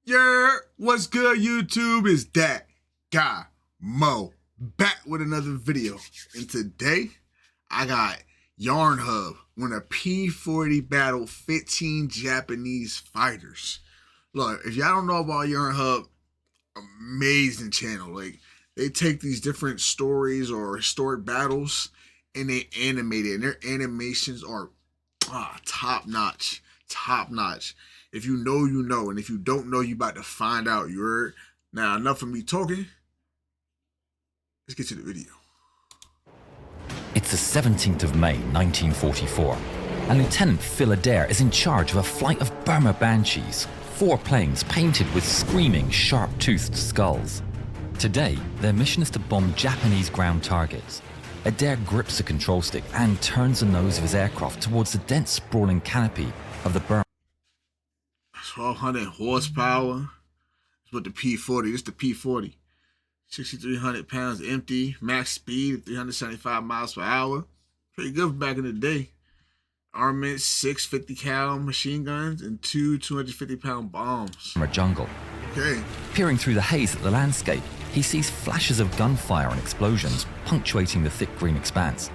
Yeah, what's good, YouTube? Is that guy Mo back with another video. And today I got YarnHub when a p40 battled 15 Japanese fighters. Look, if y'all don't know about YarnHub, amazing channel. Like, they take these different stories or historic battles and they animate it, and their animations are top notch. If you know, you know, and if you don't know, you about to find out. You heard? Now, enough of me talking. Let's get to the video. It's the 17th of May, 1944, and Lieutenant Phil Adair is in charge of a flight of Burma Banshees, 4 planes painted with screaming, sharp-toothed skulls. Today, their mission is to bomb Japanese ground targets. Adair grips the control stick and turns the nose of his aircraft towards the dense, sprawling canopy of the Burma. 1,200 horsepower. It's with the p40. This is the p40. 6,300 pounds empty. Max speed 375 miles per hour. Pretty good back in the day. Armament, 6 50 cal machine guns and 2 250-pound bombs. From a jungle. Okay. Peering through the haze at the landscape, he sees flashes of gunfire and explosions punctuating the thick green expanse.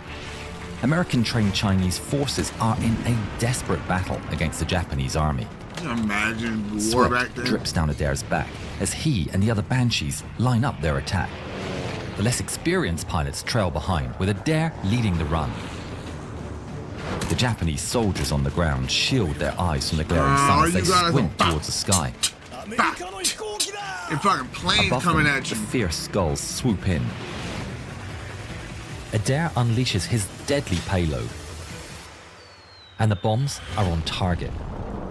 American-trained Chinese forces are in a desperate battle against the Japanese army. Imagine the war back then. Drips down Adair's back as he and the other Banshees line up their attack. The less experienced pilots trail behind, with Adair leading the run. The Japanese soldiers on the ground shield their eyes from the glaring sun as they squint towards the sky. A fucking plane Above coming them, at you. the fierce skulls swoop in. Adair unleashes his deadly payload, and the bombs are on target.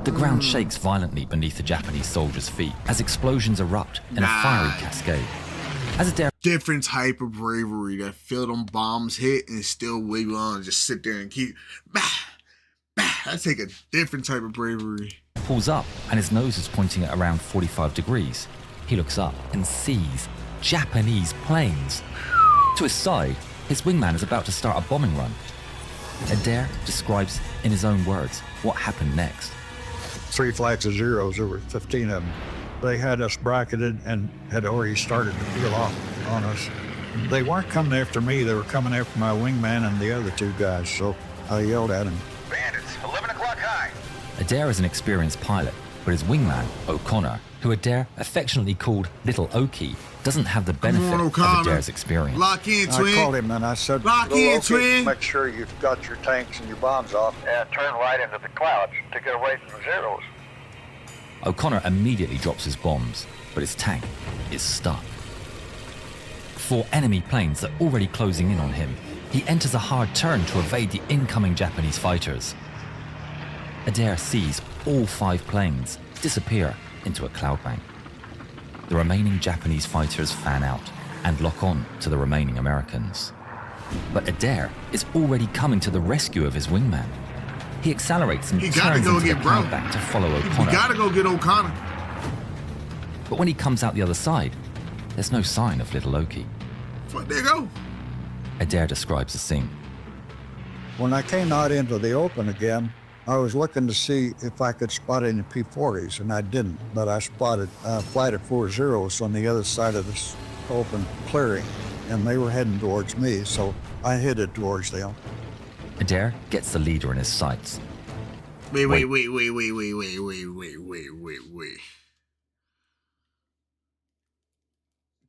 The ground shakes violently beneath the Japanese soldiers' feet as explosions erupt in a fiery cascade. As Adair Different type of bravery that feel them bombs hit and still wiggle on and just sit there and keep that take a different type of bravery. pulls up and his nose is pointing at around 45 degrees, he looks up and sees Japanese planes. To his side, his wingman is about to start a bombing run. Adair describes in his own words what happened next. 3 flights of zeros, there were 15 of them. They had us bracketed and had already started to peel off on us. They weren't coming after me, they were coming after my wingman and the other 2 guys, so I yelled at him. Bandits, 11 o'clock high. Adair is an experienced pilot, but his wingman, O'Connor, who Adair affectionately called Little Okie, doesn't have the benefit of Adair's experience. Lock in, I twin. called him and I said, Lock in, twin. make sure you've got your tanks and your bombs off. And turn right into the clouds to get away from the zeros. O'Connor immediately drops his bombs, but his tank is stuck. 4 enemy planes are already closing in on him. He enters a hard turn to evade the incoming Japanese fighters. Adair sees all 5 planes disappear into a cloud bank. The remaining Japanese fighters fan out and lock on to the remaining Americans. But Adair is already coming to the rescue of his wingman. He accelerates and turns into the cloud bank to follow O'Connor. You gotta go get O'Connor. But when he comes out the other side, there's no sign of Little Okie. Fuck, there you go. Adair describes the scene. When I came out into the open again, I was looking to see if I could spot any P40s, and I didn't, but I spotted a flight of 4 zeros on the other side of this open clearing, and they were heading towards me, so I headed towards them. Adair gets the leader in his sights. Wait.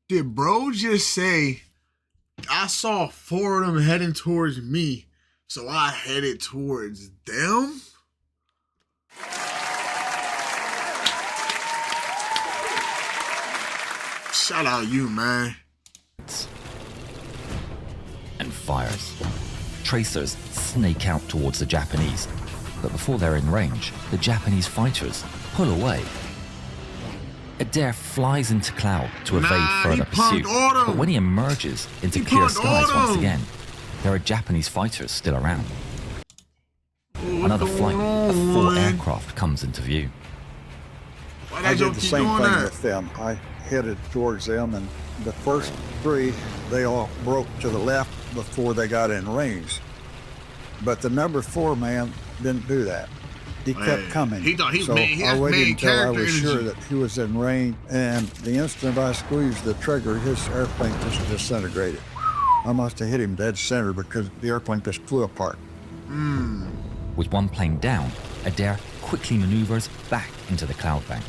Did bro just say, I saw 4 of them heading towards me, so I headed towards them? Shout out you, man. And fires. Tracers snake out towards the Japanese, but before they're in range, the Japanese fighters pull away. Adair flies into cloud to evade further pursuit, but when he emerges into clear skies once again, there are Japanese fighters still around. Another flight of 4 aircraft comes into view. I did the same thing with them. I headed towards them, and the first 3, they all broke to the left before they got in range. But the number 4 man didn't do that. He kept coming. He thought he so he I had waited main until I character was energy. sure that he was in range, and the instant I squeezed the trigger, his airplane just disintegrated. I must have hit him dead center because the airplane just flew apart. With one plane down, Adair quickly maneuvers back into the cloud bank.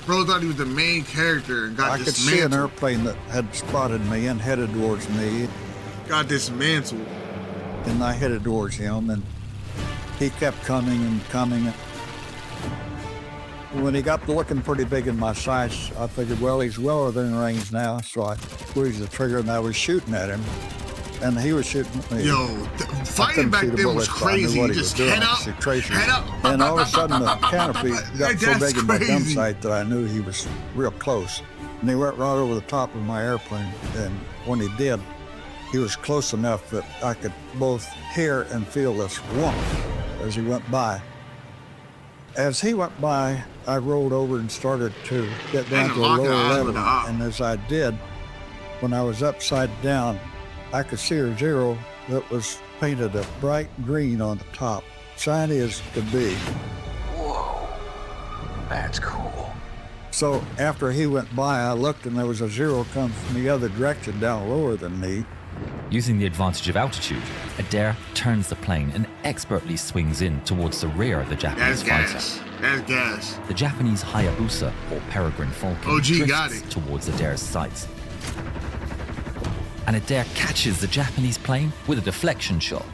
Bro thought he was the main character and got I could see an dismantled. airplane that had spotted me and headed towards me, Got dismantled. and I headed towards him, and he kept coming and coming. When he got looking pretty big in my sights, I figured, well, he's well within range now, so I squeezed the trigger and I was shooting at him, and he was shooting at me. Yo, I fighting couldn't back see the then was bullets, but I knew crazy. what You he was just doing. head I up, could see tracers. head up. And all of a sudden, the canopy got so That's big in my gun crazy. sight that I knew he was real close. And he went right over the top of my airplane. And when he did, he was close enough that I could both hear and feel this whomp as he went by. As he went by, I rolled over and started to get down to a lock lower eyes level. with the op. And as I did, when I was upside down, I could see a zero that was painted a bright green on the top, shiny as could be. Whoa. That's cool. So after he went by, I looked and there was a zero come from the other direction down lower than me. Using the advantage of altitude, Adair turns the plane and expertly swings in towards the rear of the Japanese That's fighter. gas. That's gas. The Japanese Hayabusa, or Peregrine Falcon, OG got drifts it. towards Adair's sights. And Adair catches the Japanese plane with a deflection shot.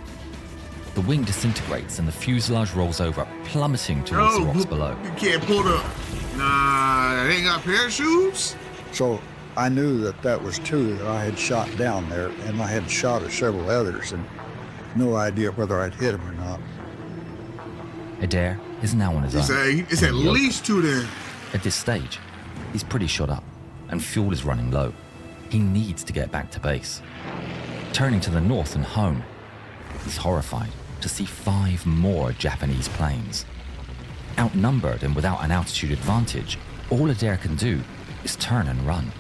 The wing disintegrates and the fuselage rolls over, plummeting towards the rocks below. You can't pull the. Nah, they ain't got parachutes. So I knew that that was two that I had shot down there, and I had shot at several others, and no idea whether I'd hit them or not. Adair is now on his It's, own. it's on at the open. least two then. At this stage, he's pretty shot up, and fuel is running low. He needs to get back to base. Turning to the north and home, he's horrified to see 5 more Japanese planes. Outnumbered and without an altitude advantage, all Adair can do is turn and run.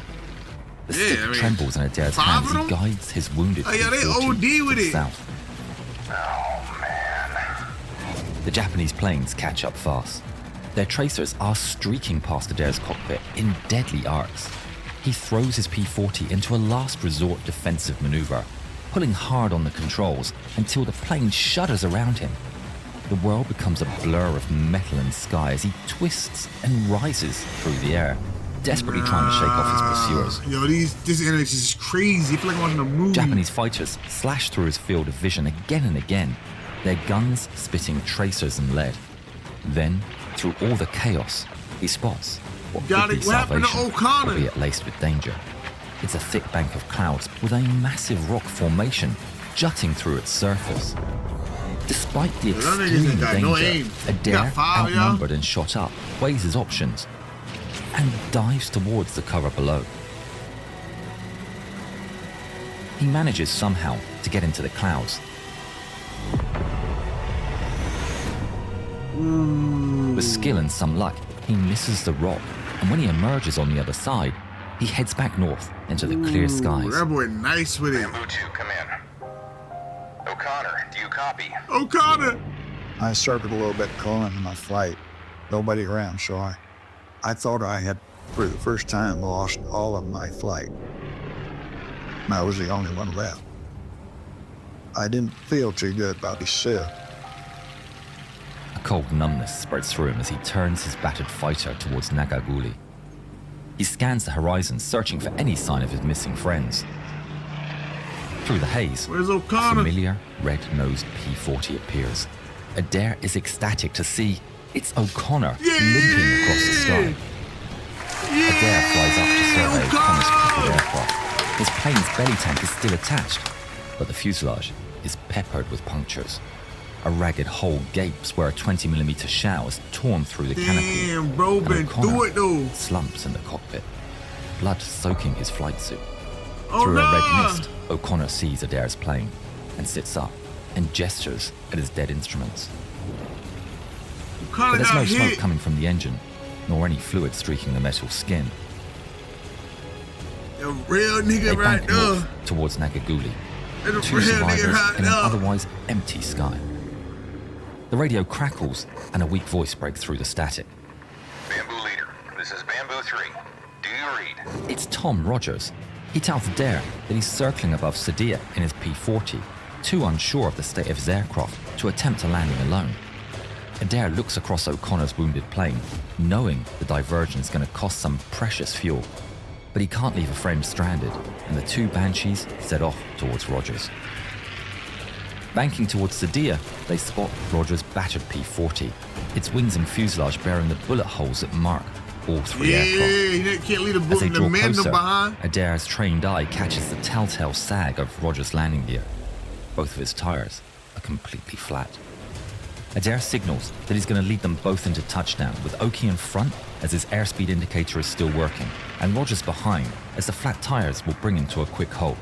The Yeah, stick I mean, trembles in Adair's 5 hands of as he them? guides his wounded Oh, yeah, they P40 OD with to the it. south. Oh, man. The Japanese planes catch up fast. Their tracers are streaking past Adair's cockpit in deadly arcs. He throws his P40 into a last resort defensive maneuver, pulling hard on the controls until the plane shudders around him. The world becomes a blur of metal and sky as he twists and rises through the air, desperately trying to shake off his pursuers. Yo, this internet is just crazy. I feel like I'm watching a movie. Japanese fighters slash through his field of vision again and again, their guns spitting tracers and lead. Then, through all the chaos, he spots what Got could it. be What happened to salvation, O'Connor? albeit laced with danger. It's a thick bank of clouds with a massive rock formation jutting through its surface. Despite the That niggas extreme ain't got no danger, aim. You Adair, got 5, y'all? outnumbered and shot up, weighs his options and dives towards the cover below. He manages somehow to get into the clouds. With skill and some luck, he misses the rock, and when he emerges on the other side, he heads back north into the clear skies. That boy nice with it. Bamboo 2, come in. O'Connor, do you copy? O'Connor. I started a little bit calling my flight. Nobody around, so I thought I had, for the first time, lost all of my flight. And I was the only one left. I didn't feel too good about this sieve. A cold numbness spreads through him as he turns his battered fighter towards Nagaguli. He scans the horizon, searching for any sign of his missing friends. Through the haze, Where's a O'Connor? familiar red-nosed P40 appears. Adair is ecstatic to see it's O'Connor limping across the sky. Adair flies up to survey O'Connor's crippled aircraft. His plane's belly tank is still attached, but the fuselage is peppered with punctures. A ragged hole gapes where a 20mm shell is torn through the canopy. Damn, bro, and been O'Connor through it though. slumps in the cockpit, blood soaking his flight suit. Oh Through no! a red mist, O'Connor sees Adair's plane and sits up and gestures at his dead instruments. But O'Connor there's no got smoke hit. coming from the engine, nor any fluid streaking the metal skin. A real They nigga right bank there. north towards Nagaguli, There's a two real survivors nigga right in an there. otherwise empty sky. The radio crackles and a weak voice breaks through the static. Bamboo Leader, this is Bamboo 3. Do you read? It's Tom Rogers. He tells Adair that he's circling above Sadia in his p40, too unsure of the state of his aircraft to attempt a landing alone. Adair looks across O'Connor's wounded plane, knowing the diversion is going to cost some precious fuel. But he can't leave a friend stranded, and the two Banshees set off towards Rogers. Banking towards Sadia, they spot Rogers' battered P40, its wings and fuselage bearing the bullet holes that mark all three aircraft. You can't leave the As bullet they in the draw man closer, behind. Adair's trained eye catches the telltale sag of Rogers' landing gear. Both of his tires are completely flat. Adair signals that he's going to lead them both into touchdown, with Oki in front as his airspeed indicator is still working, and Rogers behind as the flat tires will bring him to a quick halt.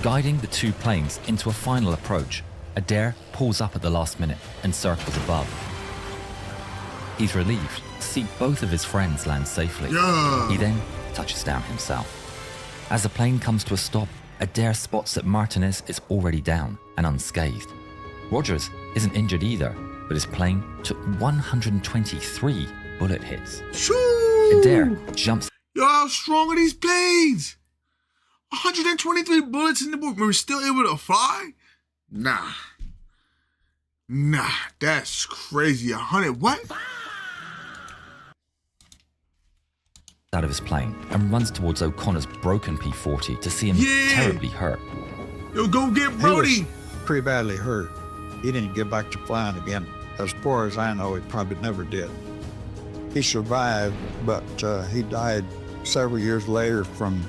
Guiding the two planes into a final approach, Adair pulls up at the last minute and circles above. He's relieved to see both of his friends land safely. Yeah. He then touches down himself. As the plane comes to a stop, Adair spots that Martinez is already down and unscathed. Rogers isn't injured either, but his plane took 123 bullet hits. Shoo! Adair jumps. Yo, how strong are these planes? 123 bullets in the book. We're still able to fly? Nah, that's crazy. 100 what? Out of his plane and runs towards O'Connor's broken P40 to see him terribly hurt. Yo, go get He Brody. was pretty badly hurt. He didn't get back to flying again. As far as I know, he probably never did. He survived, but he died several years later from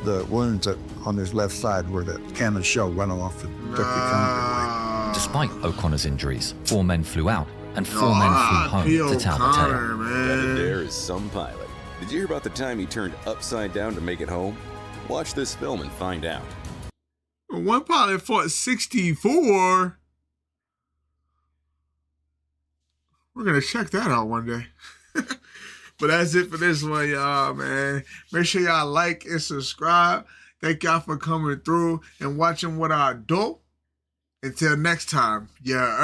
the wounds on his left side where the cannon shell went off and took the convoy. Despite O'Connor's injuries, 4 men flew out and 4 men flew home to tell the tale. That Adair is some pilot. Did you hear about the time he turned upside down to make it home? Watch this film and find out. One pilot fought 64. We're going to check that out one day. But that's it for this one, y'all, man. Make sure y'all like and subscribe. Thank y'all for coming through and watching what I do. Until next time, yeah.